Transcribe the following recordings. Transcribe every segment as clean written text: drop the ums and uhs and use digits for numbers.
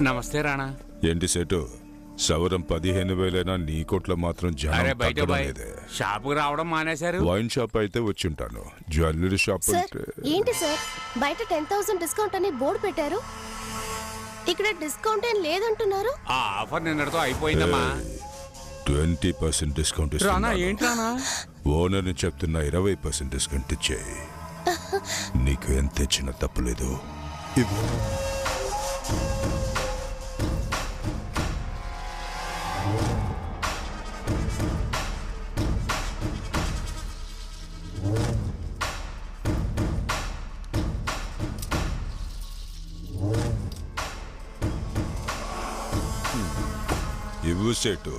నమస్తే రాణా. ఏంటి సేటు, సవరం 15,000 నీ కోట్లో మాత్రం షాపుకు రావడం మానేశారు. వైన్ షాప్ అయితే వచ్చుంటాను, జ్యువెలరీ షాప్ అంటే ఏంటి సార్ బయట 10,000 డిస్కౌంట్ అని బోర్డు పెట్టారు, ఇక్కడ డిస్కౌంట్ ఏం లేదంటున్నారు. ఆ ఆఫర్ నిన్నటితో అయిపోయిందమ్మా. 20% డిస్కౌంట్ రానా. ఏంటి రానా? ఓనర్ ని చెప్తున్నా 20% డిస్కౌంట్ ఇచ్చేయి. నీకు ఎంత ఇచ్చినా తప్పులేదు. ఇవ్వు సేటు.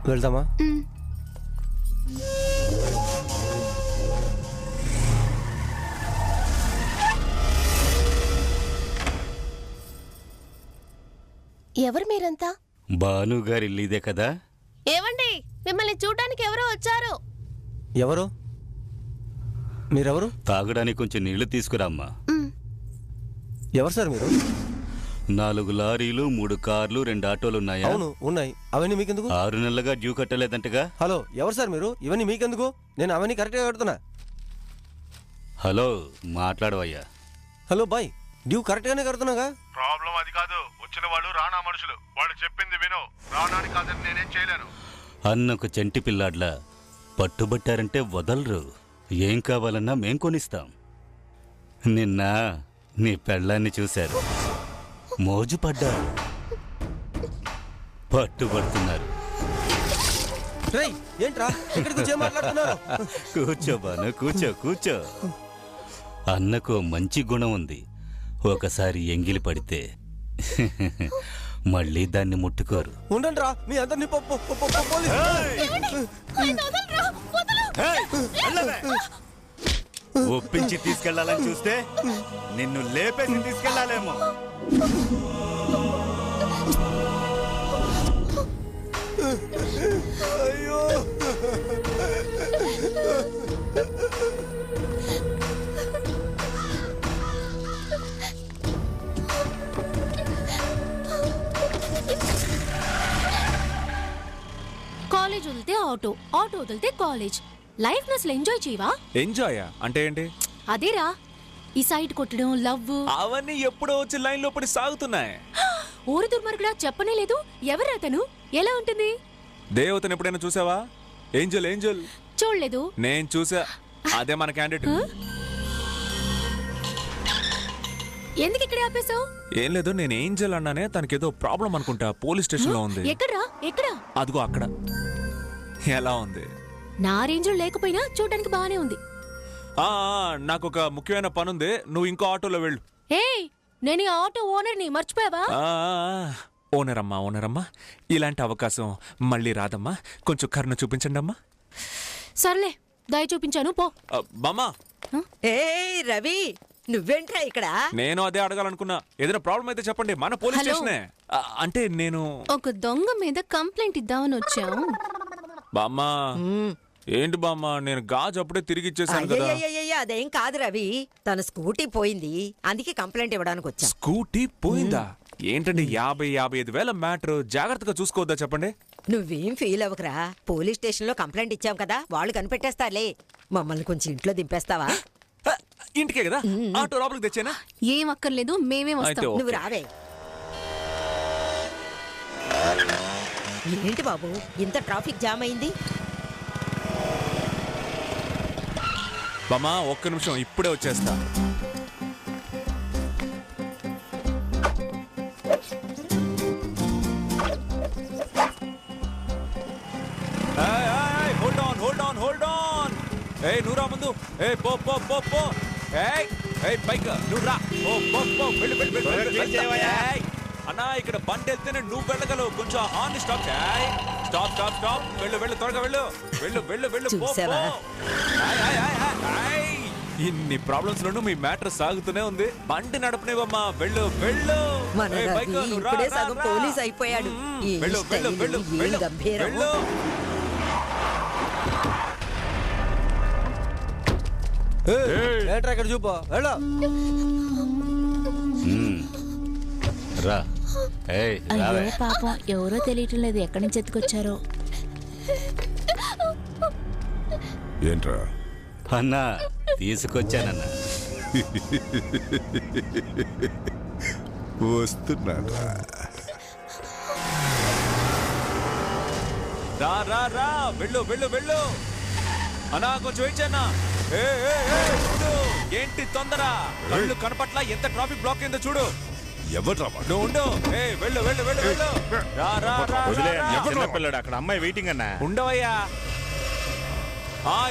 వెళ్దామా? ఎవరు మీరంతా? భానుగారి ఇల్లు ఇదే కదా? ఏవండి, మిమ్మల్ని చూడడానికి ఎవరో వచ్చారు. ఎవరు? మీరెవరు? తాగడానికి కొంచెం నీళ్లు తీసుకురామ్మా. ఎవరు సార్ మీరు? 4 లారీలు, 3 కార్లు, 2 ఆటోలు ఉన్నాయా? అవును ఉన్నాయి. అవన్నీ మీకెందుకు? 6 నెలలుగా డ్యూ కట్టలేదంటగా? హలో, ఎవరు సార్ మీరు? ఇవన్నీ మీకెందుకు? నేను అవన్నీ కరెక్ట్గా కడుతున్నా. హలో, మాట్లాడవయ్యా. హలో బాయ్, డ్యూ కరెక్ట్గానే కడుతున్నాగా. ప్రాబ్లం అది కాదు, వచ్చిన వాళ్ళు రానా మనుషులు. వాళ్ళు చెప్పింది విను, రానాని కాదని నేనేం చేయలేను. అన్నకు చంటి పిల్లాడ్లా పట్టుబట్టారంటే వదలరు. ఏం కావాలన్నా మేం కొనిస్తాం. నిన్న నీ పెళ్ళాన్ని చూశారు, మోజు పడ్డారు, పట్టుబడుతున్నారు. ఏంట్రా ఇక్కడికి మాట్లాడుతున్నారు? కూర్చో బాను, కూర్చో కూర్చో. అన్నకు మంచి గుణం ఉంది. ఒకసారి ఎంగిలి పడితే మళ్ళీ దాన్ని ముట్టుకోరు. ఉండండి రా, మీ అందరినీ ఒప్పించి తీసుకెళ్లాలని చూస్తే నిన్ను లేపేసి తీసుకెళ్లాలేమో. అయ్యో, కాలేజ్ వదిలితే ఆటో, ఆటో వదిలితే కాలేజ్. లైఫ్ అసలు ఎంజాయ్ చేయవా? ఎంజాయ్ అంటే ఏంటి? అదేరా, ఈ సైడ్ కొట్టడం, లవ్ అవన్నీ ఎప్పుడో వచ్చి లైన్ లో పడి సాగుతున్నాయి. ఊరు దుర్మార్గుడా, చెప్పనే లేదు. ఎవరు అతను? ఎలా ఉంటుంది? దేవతను ఎప్పుడైనా చూసావా? ఏంజల్ ఏంజల్ చూడలేదు. నేను చూసా, అదే మన క్యాండిడేట్. ఎందుకు ఇక్కడ ఆపేశావు? ఏం లేదు, నేను ఏంజల్ అన్నానే, తనకేదో ప్రాబ్లం అనుకుంటా. పోలీస్ స్టేషన్ లో ఉంది. ఎక్కడ్రా? ఎక్కడ? అదిగో అక్కడ. ఎలా ఉంది? నా రేంజ్ లో లేకపోయినా చూడడానికి బానే ఉంది. నాకు ఒక ముఖ్యమైన పని ఉంది, నువ్వు ఇంకో ఆటోలో వెళ్ళు. ఏయ్, నేను ఈ ఆటో ఓనర్ ని మర్చిపోయావా? ఓనర్ అమ్మా, ఇలాంటి అవకాశం మళ్ళీ రాదమ్మా. కొంచెం కరుణ చూపించండి అమ్మా. సర్లే, దయ చూపించాను, పో. బామ్మా. ఏయ్ రవి, నువ్వేంట్రా ఇక్కడ? నేను అదే అడగాలనుకున్నా. ఏదైనా ప్రాబ్లం అయితే చెప్పండి, మన పోలీస్ స్టేషనే. అంటే నేను ఒక దొంగ మీద కంప్లైంట్ ఇద్దామని వచ్చాం. బామ్మా. ఏంటి బామ్మా, నేను గాజు అప్పుడే తిరిగి ఇచ్చేసాను కదా. అదేం కాదు రవి, తన స్కూటీ పోయింది, అందుకే కంప్లైంట్ ఇవ్వడానికి వచ్చా. స్కూటీ పోయిందా? ఏంటండి 50-55 వేల మ్యాటర్, జాగ్రత్తగా చూసుకోవద్దా చెప్పండి. నువ్వేం ఫీల్ అవ్వకరా, పోలీస్ స్టేషన్ లో కంప్లైంట్ ఇచ్చాం కదా, వాళ్ళు కనిపెట్టేస్తారులే. మమ్మల్ని కొంచెం ఇంట్లో దింపేస్తావా? ఇంటికే కదా, ఆటో లోపలికి తెచ్చానా? ఏం అక్కర్లేదు, మేమే వస్తాం. నువ్వు రావే. ఏంటి బాబు, ఇంత ట్రాఫిక్ జామ్ అయింది? బామ్మా, ఒక్క నిమిషం, ఇప్పుడే వచ్చేస్తా. Hold on. నువ్వు రా ముందు. పో. బైక్ నువ్వు రా. వెళ్ళు. అన్నా, ఇక్కడ బండి వెళ్తేనే నువ్వు వెళ్ళగలవు. కొంచెం ఆన్ స్టాప్. స్టాప్. వెళ్ళు, త్వరగా వెళ్ళు. చూసావా? ఇన్ని ప్రాబ్లమ్స్ లోనూ మీ మ్యాటర్ సాగుతూనే ఉంది. బండి నడపనివమ్మా. వెళ్ళు. మన రవి ఇప్పుడే సగం పోలీస్ అయిపోయాడు. వెళ్ళు. ఏంట్రా ఇక్కడ చూపు వెళ్ళు. రా ఏయ్ రావే. అయ్యో పాపం ఎవరో తెలియటం లేదు ఎక్కడి నుంచి ఎత్తుకొచ్చారో. ఏంట్రా అన్నా తీసుకొచ్చానన్నా. వస్తున్నాడ్రా. రా రా రా వెళ్ళు వెళ్ళు వెళ్ళు అన్నా కొంచెం వెయిట్ చేయన్నా. చూడు ఏంటి తొందర, కళ్ళు కనపట్ల ఎంత ట్రాఫిక్ బ్లాక్ అయిందో చూడు. ఎవడ్రా నువ్వు ఉండు. వెళ్ళు వెళ్ళు వెళ్ళు వెళ్ళు. రా రా రా చిన్నపిల్లడు అక్కడ అమ్మాయి వెయిటింగ్ అన్నా. ఉండవయ్యా.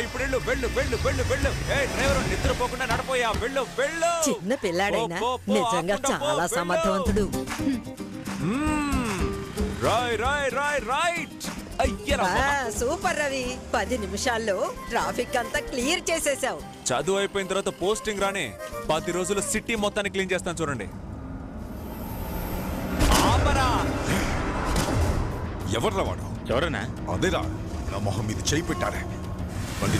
ఇప్పుడు వెళ్ళు వెళ్ళు వెళ్ళు వెళ్ళు వెళ్ళు. డ్రైవర్ నిద్రపోకుండా నడపోయా. వెళ్ళు వెళ్ళు. చిన్న పిల్లాడైనా పో, పో, నిజంగా ఆపుకుంటూ పో, చాలా వెళ్ళు. సమర్థవంతుడు. రాయ్ రాయ్ రాయ్ రైట్. అయ్యరా సూపర్ రవి, 10 నిమిషాల్లో ట్రాఫిక్ అంతా క్లియర్ చేసేసావు. చదువు అయిపోయిన తర్వాత పోస్టింగ్ రాని 10 రోజులు సిటీ మొత్తాన్ని క్లీన్ చేస్తాను చూడండి. ఎవర్రా వాడు? ఎవరన్నా? అదేరా నా మొహం మీద చేయి పెట్టారే. బండి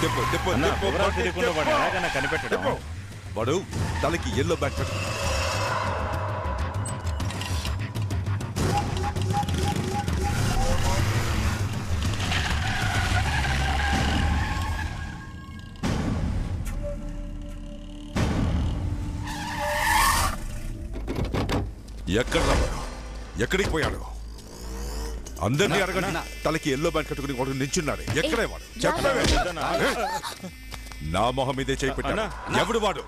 తిప్పు, తిప్పు, అన్నా, తిప్పు, వివరాలు బండి తెలియకుండా వాడు తిప్పు. ఎలాగన్నా కనిపెట్టడం? తిప్పు. వాడు తలకి ఎల్లో బ్యాగ్ పెట్టు. ఎక్కడ వాడు? ఎక్కడికి పోయాడు? అందరినీ అడగండి. తలకి ఎల్లో బ్యాండ్ కట్టుకుని వాడు నించున్నాడు. ఎక్కడే వాడు? చెప్పవే. నా మొహం మీదే చేయి పెట్టాడు. ఎవడు వాడు?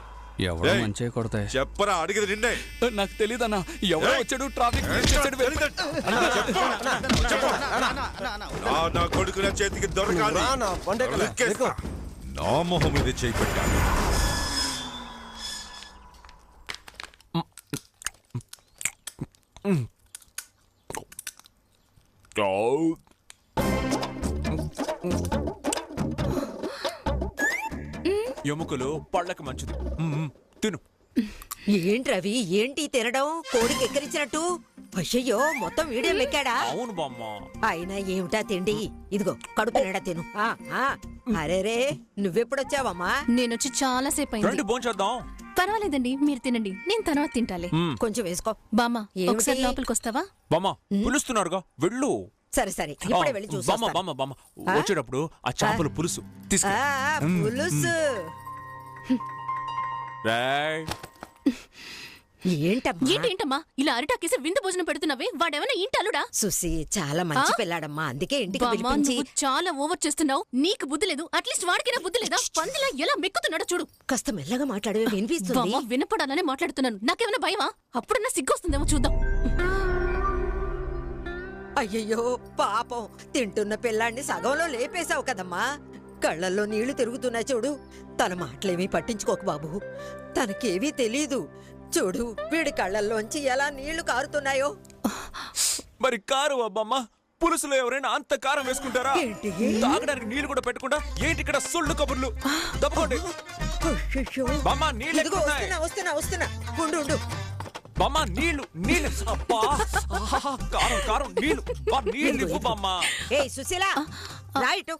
ఎవరో ఏయ్, మంచిగా కొడతాయి. చెప్పరా, అడిగేది నిన్నే. నాకు తెలియదన్నా ఎవరో వచ్చాడు ట్రాఫిక్ నా కొడుకు నా చేతికి దొరకాలి. రా నా బండి ఎక్కలే. నరికేస్తా. నా మొహం మీదే చేయి పెట్టాడు. ఎముకలు పళ్ళకి మంచిది. తిను. ఏంటి రవి, ఏంటి తినడం? కోడికి ఎక్కరించినట్టు. అయ్యయ్యో, మొత్తం వీడియో ఎక్కాడా? అవును బామ్మ. అయినా ఏమిటా తిండి? ఇదిగో కడుపు నిండా తిను. అరేరే, నువ్వెప్పుడొచ్చావమ్మా? నేనొచ్చి చాలా సేపు రండి అయింది. భోంచేద్దాం. పర్వాలేదండి, మీరు తినండి, నేను తర్వాత తింటాలే. కొంచెం వేసుకో. బామ్మ ఏమిటి? ఒకసారి లోపలికి వస్తావా? బామ్మ పిలుస్తున్నారుగా, వెళ్ళు. సరే సరే, ఇప్పుడే వెళ్ళి బామ్మ చూసొస్తాను. బామ్మ బామ్మ వచ్చేటప్పుడు ఆ చేపల పులుసు తీసుకు. పులుసు. ఏంటమ్మా? ఏంటమ్మా ఇలా అరిటాకేసి విందు భోజనం పెడుతున్నావే? వాడేమన్నా ఇంటి అల్లుడా? సుసి చాలా మంచి పిల్లాడమ్మా, అందుకే ఇంటికి పిలిపించి. నువ్వు చాలా ఓవర్ చేస్తున్నావు. నీకు బుద్ధి లేదు, అట్లీస్ట్ వాడికైనా బుద్ధి లేదా? పందిలా ఎలా మెక్కుతున్నాడో చూడు. కాస్త మెల్లగా మాట్లాడవే, వినిపిస్తుంది. బామ్మ వినపడాలనే మాట్లాడుతున్నాను. నాకేమైనా భయమా? అప్పుడన్నా సిగ్గొస్తుందేమో చూద్దాం. అయ్యయ్యో పాపం, తింటున్న పిల్లాన్ని సగంలో లేపేశావు కదమ్మా. కళ్ళల్లో నీళ్లు తిరుగుతున్నాయి చూడు. తన మాటలేమీ పట్టించుకోకు బాబు, తనకేవీ తెలీదు. చూడు వీడి కళ్ళల్లోంచి ఎలా నీళ్లు కారుతున్నాయో. మరి కారు బామ్మ, పులుసులో ఎవరైనా అంత కారం వేసుకుంటారా? ఏంటి? తాగడానికి నీళ్లు కూడా పెట్టకుండా ఏంటి ఇక్కడ సొల్లు కబుర్లు? తప్పకోండి అయ్యయ్యో. బామ్మ, నీళ్ళు ఇదిగో ఎక్కుతున్నాయి. వస్తున్నా వస్తున్నా వస్తున్నా, ఉండు ఉండు. బామ్మ నీళ్లు నీళ్లు. అబ్బా కారం కారం నీళ్లు. నీళ్లు ఇవ్వు బామ్మ. ఏయ్ సుశీల, రైట్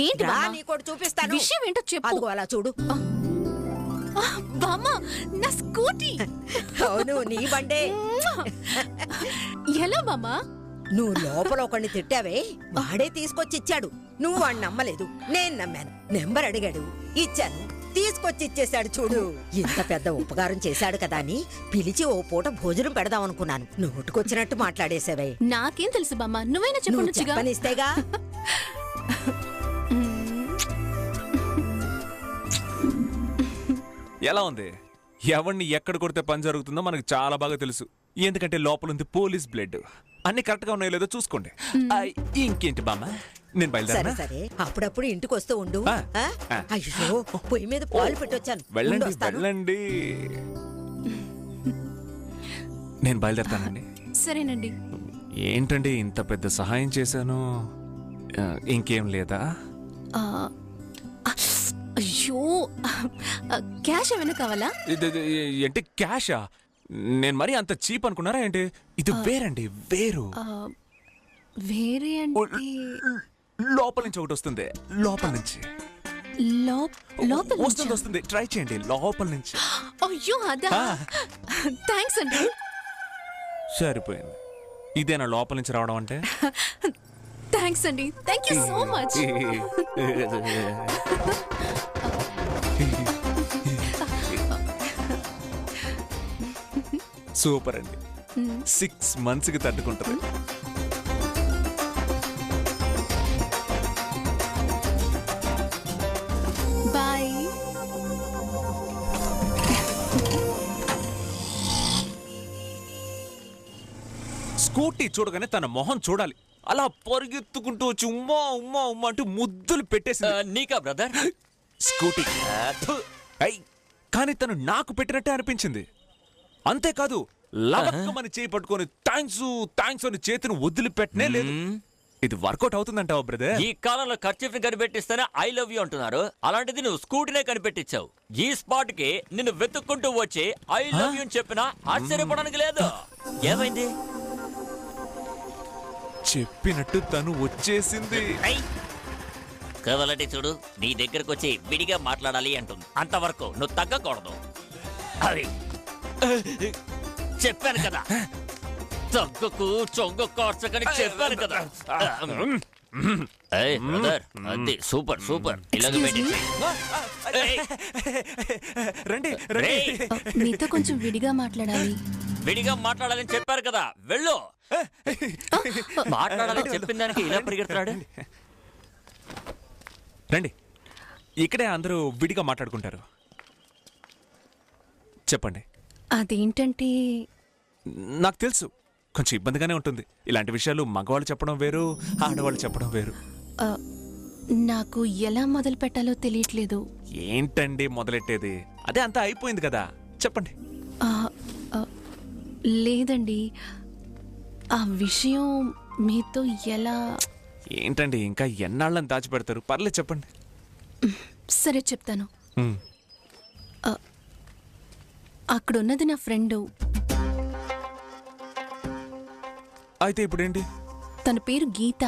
ఏంటి రా, బామ్మ? నీకోటి చూపిస్తాను. విషయం ఏంటో చెప్పు. అదిగో అలా చూడు. బామ్మ నా స్కూటీ. అవును, నీ బండే. ఎలా బామ్మ? నువ్వు లోపల ఒకడిని తిట్టావే, వాడే తీసుకొచ్చి ఇచ్చాడు. నువ్వు వాడిని నమ్మలేదు, నేను నమ్మాను. నెంబర్ అడిగాడు, ఇచ్చాను. తీసుకొచ్చి ఇచ్చేశాడు చూడు. ఇంత పెద్ద ఉపకారం చేశాడు కదా అని పిలిచి ఓ పూట భోజనం పెడదాం అనుకున్నాను. నోటుకొచ్చినట్టు మాట్లాడేసావే. నాకేం తెలుసు బామ్మ, నువ్వైనా నువ్వు చెప్పనుగా. చెప్పనిస్తేగా. ఎలా ఉంది? ఎవరిని ఎక్కడ కొడితే పని జరుగుతుందో మనకు చాలా బాగా తెలుసు. ఎందుకంటే లోపల ఉంది పోలీస్ బ్లడ్. అన్ని కరెక్ట్ గా ఉన్నాయో లేదో చూసుకోండి. ఇంకేంటి బామ్మ, నేను సరే బయలుదేరా. సరే, అప్పుడప్పుడు ఇంటికి వస్తూ ఉండు. ఆ. అయ్యో, పొయ్యి మీద పాలు పెట్టొచ్చాను. వెళ్ళండి వస్తాను. వెళ్ళండి. నేను బయలుదేరతానండి. సరేనండి. ఏంటండి ఇంత పెద్ద సహాయం చేశాను, ఇంకేం లేదా? ఆ, అయ్యో, క్యాష్ ఏమైనా కావాలా? ఏంటి క్యాషా? నేను మరీ అంత చీప్ అనుకున్నారా ఏంటి? ఇది వేరండి, వేరు. వేరే అంటే లోపల నుంచి ఒకటి వస్తుంది, లోపల నుంచి. లోపల వస్తుంది వస్తుంది, ట్రై చేయండి లోపల నుంచి. అయ్యో అదా, థ్యాంక్స్ అండి. సరిపోయింది. ఇదేనా లోపల నుంచి రావడం అంటే? థ్యాంక్స్ అండి, thank you so much. Super అండి, 6 months కి తట్టుకుంటుంది. బాయ్. స్కూటీ చూడగానే తన మొహం చూడాలి. అలా పరిగెత్తుకుంటూ వచ్చి ఉమ్మా ఉమ్మా ఉమ్మా అంటూ ముద్దులు పెట్టేసింది. నీకా బ్రదర్ స్కూటీ. కానీ తను నాకు పెట్టినట్టే అనిపించింది. అంతేకాదు, లవక్కమని చేయి పట్టుకొని థ్యాంక్స్ అని చేతిని వదిలిపెట్టనే లేదు. ఇది వర్కౌట్ అవుతుందంటావా బ్రదర్? ఈ కాలంలో ఖర్చు కనిపెట్టిస్తేనే ఐ లవ్ యూ అంటున్నారు. అలాంటిది నువ్వు స్కూటీనే కనిపెట్టించావు. ఈ స్పాట్ కి నిన్ను వెతుక్కుంటూ వచ్చి ఐ లవ్ యూ అని చెప్పినా ఆశ్చర్యపడానికి లేదు. ఏమైంది? చెప్పినట్టు తను వచ్చేసింది. కావాలంటే చూడు, నీ దగ్గరకు వచ్చి విడిగా మాట్లాడాలి అంటుంది. అంతవరకు నువ్వు తగ్గకూడదు. అది చెప్పాను కదా, తగ్గకు చొంగ కార్చకని చెప్పాను కదా. అది సూపర్ సూపర్. ఇలాగ రండి మీతో కొంచెం విడిగా మాట్లాడాలి. విడిగా మాట్లాడాలని చెప్పారు కదా, వెళ్ళు. మాట్లాడాలని చెప్పిన దానికి ఇలా పరిగెడుతున్నాడు. రండి, ఇక్కడే అందరూ విడిగా మాట్లాడుకుంటారు. చెప్పండి. అదేంటంటే నాకు తెలుసు, కొంచెం ఇబ్బందిగానే ఉంటుంది. ఇలాంటి విషయాలు మగవాళ్ళు చెప్పడం వేరు, ఆడవాళ్ళు చెప్పడం వేరు. నాకు ఎలా మొదలు పెట్టాలో తెలియట్లేదు. ఏంటండి మొదలెట్టేది? అదే అంతా అయిపోయింది కదా, చెప్పండి. లేదండి, ఆ విషయం మీతో ఎలా... ఏంటండి ఇంకా ఎన్నాళ్ళని దాచిపెడతారు? పర్లేదు చెప్పండి. సరే చెప్తాను. అక్కడున్నది నా ఫ్రెండు. అయితే ఇప్పుడేంటి? తన పేరు గీత.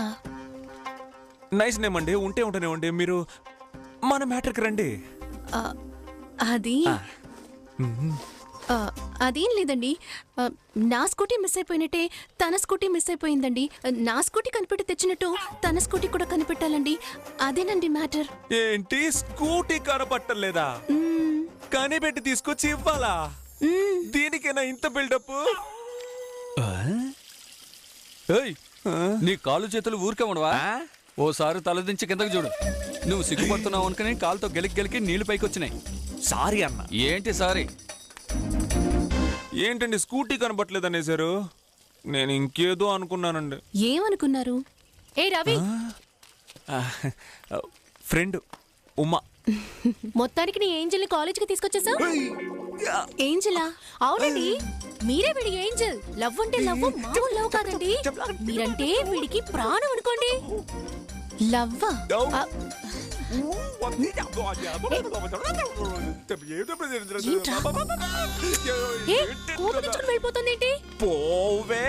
నైస్ నేమ్ అండి. ఉంటేనేవ్వండి. మీరు మన మ్యాటర్కి రండి. అదేం లేదండి, నా స్కూటీ మిస్ అయిపోయినట్టే తన స్కూటీ మిస్ అయిపోయిందండి. నా స్కూటీ కనిపెట్టి తెచ్చినట్టు తన స్కూటీ కూడా కనిపెట్టాలండి. అదేనండి మ్యాటర్. ఏంటి, స్కూటీ కనపట్టలేదా? కనిపెట్టి తీసుకొచ్చి ఇవ్వాలా? దీనికేనా ఇంత బిల్డప్? నీ కాళ్ళు చేతులు ఊరికే ఉండవా? ఓసారి తలదించి కిందకు చూడు. నువ్వు సిగ్గుపడుతున్నావు అనుకుని కాలుతో గెలికి నీళ్లు పైకి వచ్చినాయి. సారీ అన్న. ఏంటి సారీ? ఏంటండి స్కూటీ కనబట్టలేదనేసారు? నేను ఇంకేదో అనుకున్నానండి. ఏమనుకున్నారు? ఏ రవి, ఫ్రెండ్ ఉమా. మొత్తానికి నీ ఏంజెల్ని కాలేజీకి తీసుకొచ్చేసా? ఏంజెలా? అవునండి, మీరే వీడి ఏంజెల్. లవ్ అంటే లవ్, మామూలు లవ్ కాదండి. మీరంటే వీడికి ప్రాణం అనుకోండి. లవ్వా? వెళ్ళిపోతుంది ఏంటి? పోవే.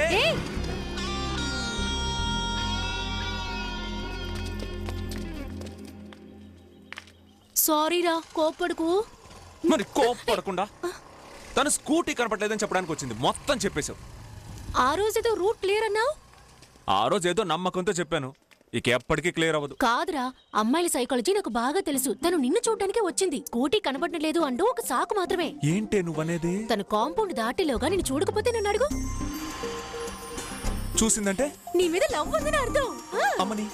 సారీరా, కోప్పడుకు. మరి కోప్పడకుండా తను స్కూటీ కనపడలేదని చెప్పడానికి వచ్చింది. మొత్తం చెప్పేశావు. ఆ రోజేదో రూట్ క్లియర్ అన్నావు. ఆ రోజు ఏదో నమ్మకంతో చెప్పాను, ఇక ఎప్పటికీ క్లియర్ అవ్వదు. కాదురా, అమ్మాయిల సైకాలజీ నాకు బాగా తెలుసు. తను నిన్ను చూడడానికే వచ్చింది. స్కూటీ కనబడలేదు అంటూ ఒక సాకు మాత్రమే. ఏంటే నువ్వనేది? తన కాంపౌండ్ దాటిలోగా నేను చూడకపోతే నన్ను అడుగు. చూసిందంటే నీ మీద లవ్ ఉందని అర్థం. అమ్మని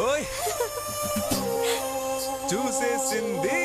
ఓయ్ చూసేసింది.